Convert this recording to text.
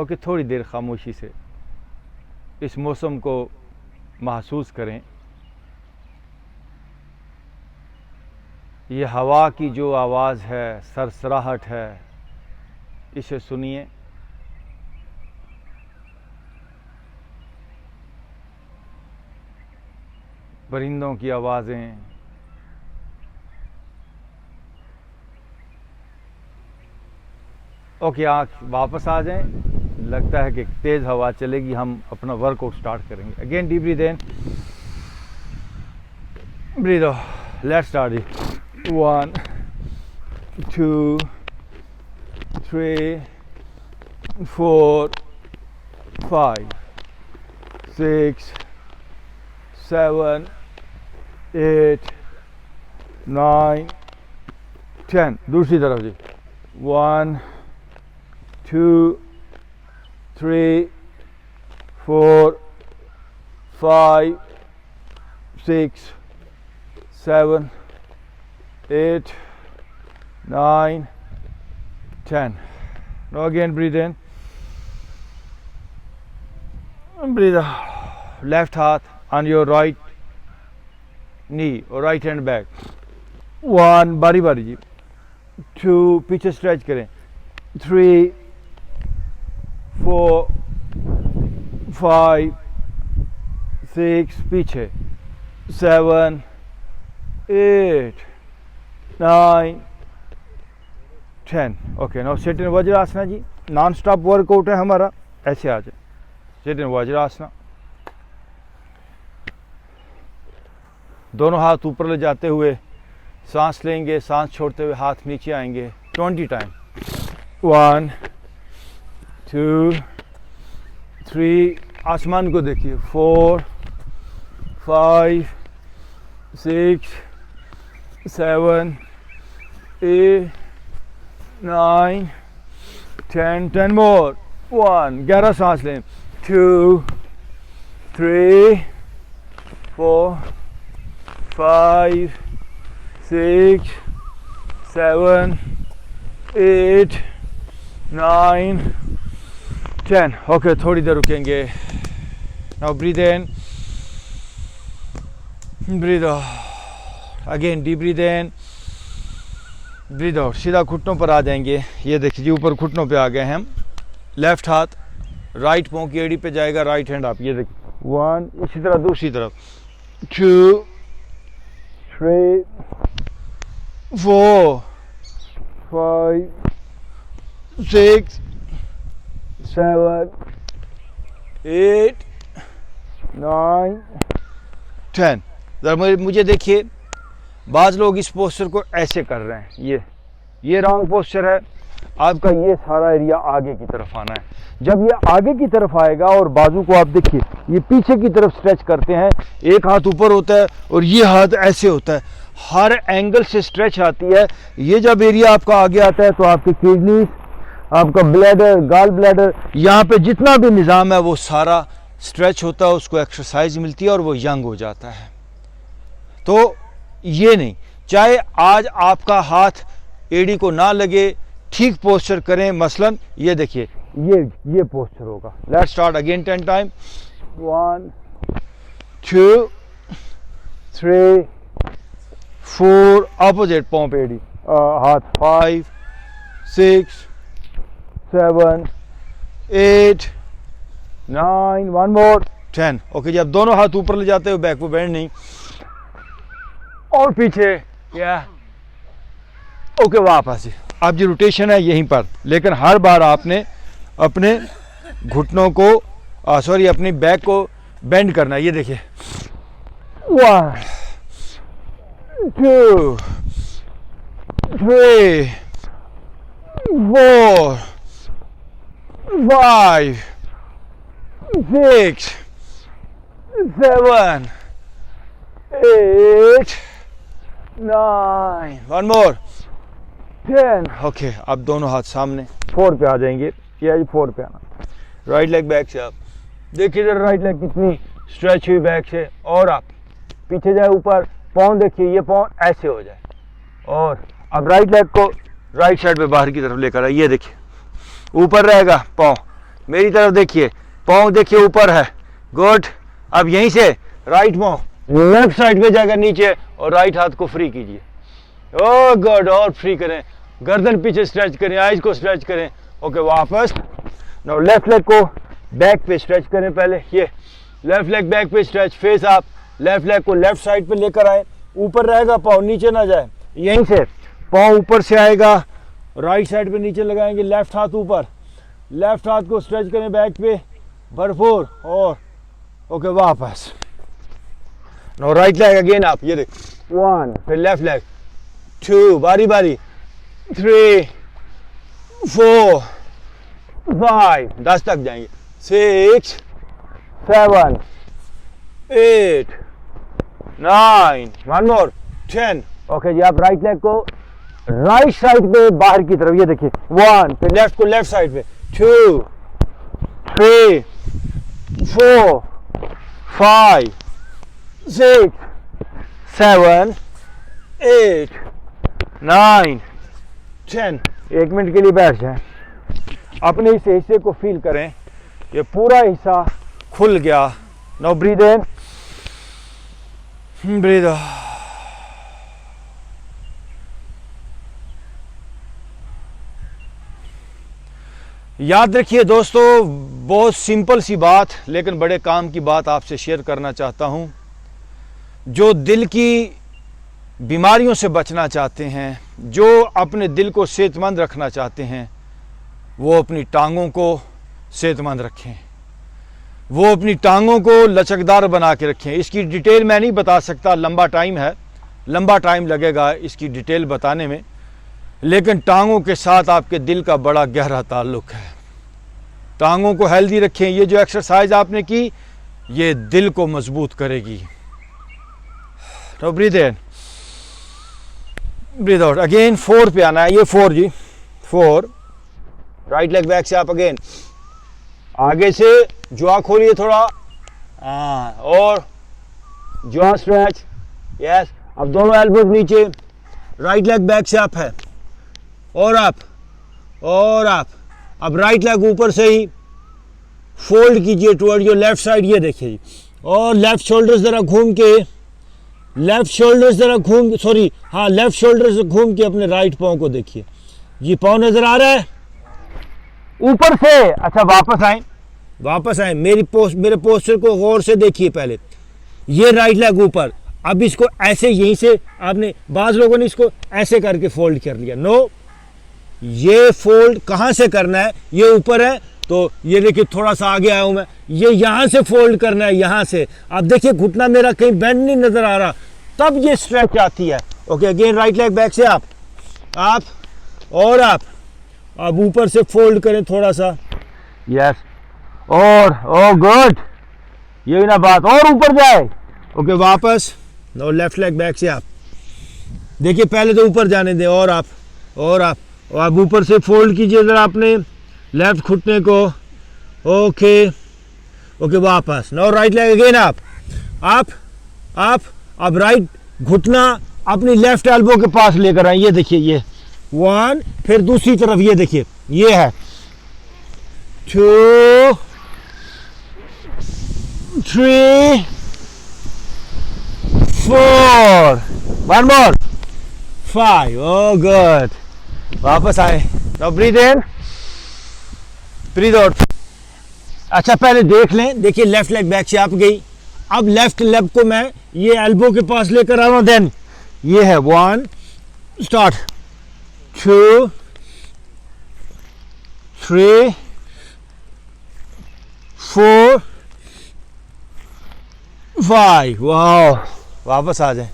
Okay, थोड़ी देर खामोशी से इस मौसम को महसूस करें। ये हवा की जो आवाज़ है, सरसराहट है, इसे सुनिए। परिंदों की आवाज़ें, ओके, आँख वापस आ जाएं। लगता है कि तेज़ हवा चलेगी, हम अपना वर्कआउट स्टार्ट करेंगे। Again deep breathe in, breathe out. Let's start it. 1 2 3 4 5 6 7 8 9 10। दूसरी तरफ जी। 1 2 3 4 5 6 7 8 9 10. Now again breathe in, and breathe out. Left heart on your right knee or right hand back. 1 बारी बारी जी। 2 पीछे स्ट्रेच करें। 3 4 5 6 पीछे। 7 8 9 10. Okay, now sit in Vajrasana जी। Non stop workout है हमारा। ऐसे आ जाए, सिट इन वज्रासना। दोनों हाथ ऊपर ले जाते हुए सांस लेंगे, सांस छोड़ते हुए हाथ नीचे आएंगे 20 टाइम। 1 2 3, आसमान को देखिए। 4 5 6 7 8 9 10. 10 more. 1, गहरा सांस लें। 2 3 4 5 6 7 8 9 10. ओके, थोड़ी देर रुकेंगे। Now breathe in, breathe out. Again deep breathe in, breathe out. सीधा घुटनों पर आ जाएंगे। ये देखिए जी, ऊपर घुटनों पे आ गए हैं हम। लेफ्ट हाथ राइट पाँव की एड़ी पे जाएगा, राइट हैंड आप। ये देखिए 1, इसी तरह दूसरी तरफ। 2 3 4 5 6 7 8 9 10. जरा मुझे देखिए, बाज़ लोग इस पोस्चर को ऐसे कर रहे हैं। ये रॉन्ग पोस्चर है। आपका ये सारा एरिया आगे की तरफ आना है। जब ये आगे की तरफ आएगा और बाजू को आप देखिए, ये पीछे की तरफ स्ट्रेच करते हैं। एक हाथ ऊपर होता है और ये हाथ ऐसे होता है। हर एंगल से स्ट्रेच आती है। ये जब एरिया आपका आगे आता है तो आपके किडनी, आपका ब्लैडर, गाल ब्लैडर, यहाँ पे जितना भी निज़ाम है वो सारा स्ट्रेच होता है। उसको एक्सरसाइज मिलती है और वो यंग हो जाता है। तो ये नहीं, चाहे आज आपका हाथ एड़ी को ना लगे, ठीक पोस्चर करें। मसलन ये देखिए, ये पोस्चर होगा। Let's start again 10 time. 1 2 3 4, opposite पाँव पे एड़ी, हाथ। 5 6 7 8 9, 1 मोर, 10. ओके जी, अब दोनों हाथ ऊपर ले जाते हुए, बैक को बैंड नहीं और पीछे। या ओके, वापस जी। अब जी रोटेशन है यहीं पर, लेकिन हर बार आपने अपने घुटनों को अपनी बैक को बेंड करना है। ये देखिए 1 2 3 4 5 6 7 8 9, 1 मोर, 10. ओके, अब दोनों हाथ सामने 4 पे आ जाएंगे। ये 4 पे आना। राइट लेग बैक से आप देखिए जरा, राइट लेग कितनी स्ट्रेच हुई बैक से। और आप पीछे जाए, ऊपर पाँव देखिए, ये पाँव ऐसे हो जाए। और अब राइट लेग को राइट साइड पे बाहर की तरफ लेकर आए। ये देखिए, ऊपर रहेगा पाँव, मेरी तरफ देखिए, पाँव देखिए ऊपर है, गुड। अब यहीं से राइट पाँव लेफ्ट साइड पे जाकर नीचे और राइट हाथ को फ्री कीजिए, ओह गुड, और फ्री करें, गर्दन पीछे स्ट्रेच करें, आइज को स्ट्रेच करें, ओके वापस। नाउ लेफ्ट लेग को बैक पे स्ट्रेच करें, पहले ये लेफ्ट लेग बैक पे स्ट्रेच, फेस आप, लेफ्ट लेग को लेफ्ट साइड पे लेकर आए, ऊपर रहेगा पाँव, नीचे ना जाए, यहीं से पाँव ऊपर से आएगा, राइट साइड पे नीचे लगाएंगे, लेफ्ट हाथ ऊपर, लेफ्ट हाथ को स्ट्रेच करें बैक पे भरपूर, और ओके वापस। नाउ राइट लेग अगेन आप, ये देख, 1, फिर लेफ्ट लेग 2, बारी बारी 3 4 5, 10 तक जाएंगे, 6 7 8 9, वन मोर 10। ओके जी, आप राइट लेग को राइट साइड पे बाहर की तरफ, ये देखिए 1, फिर लेफ्ट को लेफ्ट साइड पे 2 3 4 5 6 7 8 9 10। 1 मिनट के लिए बैठ जाएं, अपने इस हिस्से को फील करें, ये पूरा हिस्सा खुल गया। Now breathe in, breathe out. याद रखिए दोस्तों, बहुत सिंपल सी बात लेकिन बड़े काम की बात आपसे शेयर करना चाहता हूं। जो दिल की बीमारियों से बचना चाहते हैं, जो अपने दिल को सेहतमंद रखना चाहते हैं, वो अपनी टांगों को सेहतमंद रखें, वो अपनी टांगों को लचकदार बना के रखें। इसकी डिटेल मैं नहीं बता सकता, लंबा टाइम है, लंबा टाइम लगेगा इसकी डिटेल बताने में, लेकिन टांगों के साथ आपके दिल का बड़ा गहरा ताल्लुक है। टांगों को हेल्दी रखें। ये जो एक्सरसाइज आपने की, ये दिल को मजबूत करेगी। तो breathe in, breathe out. Again 4 पे आना है, ये 4 जी, 4। राइट लेग बैक से आप अगेन आगे से जुआ खोलिए थोड़ा, हाँ, और जुआ स्ट्रेच, यस। अब दोनों एल्बोज नीचे, राइट लेग बैक से अप है, और अप, और अप। अब राइट लेग ऊपर से ही फोल्ड कीजिए टुवर्ड योर लेफ्ट साइड, ये देखिए, और लेफ्ट शोल्डर जरा घूम के, लेफ्ट शोल्डर जरा घूम, सॉरी हाँ, लेफ्ट शोल्डर से घूम के अपने राइट पाँव को देखिए, ये पाँव नजर आ रहा है ऊपर से। अच्छा वापस आए, वापस आए, मेरे पोस्टर को गौर से देखिए पहले, ये राइट लेग ऊपर। अब इसको ऐसे, यहीं से आपने, बाज लोगों ने इसको ऐसे करके फोल्ड कर लिया, नो, ये फोल्ड कहाँ से करना है, ये ऊपर है तो ये देखिए थोड़ा सा आगे आया हूं मैं, ये यहां से फोल्ड करना है, यहां से। अब देखिए घुटना मेरा कहीं बेंड नहीं नजर आ रहा, तब ये स्ट्रेच आती है। Okay, again right leg back से आप और आप। अब ऊपर से फोल्ड करें थोड़ा सा, यस, और ओ गुड, ये ना बात, और ऊपर जाए। ओके वापस, नो, लेफ्ट लेग बैक से आप देखिए, पहले तो ऊपर जाने दें, और आप, और आप, और आप ऊपर से फोल्ड कीजिए जरा अपने लेफ्ट घुटने को। ओके ओके, वापस, नो, राइट लेग अगेन आप। अब राइट घुटना अपनी लेफ्ट एल्बो के पास लेकर आए, ये देखिए, ये 1, फिर दूसरी तरफ, ये देखिए, ये है 2 3 4, वन मोर 5, ओ गुड। वापस आए, now breathe in, breathe out. अच्छा पहले देख लें, देखिए लेफ्ट लेग बैक से आप गई, अब लेफ्ट लेग को मैं ये एल्बो के पास लेकर आ रहा हूं, देन ये है 1, स्टार्ट, 2 3 4 5, वाह, वापस आ जाए।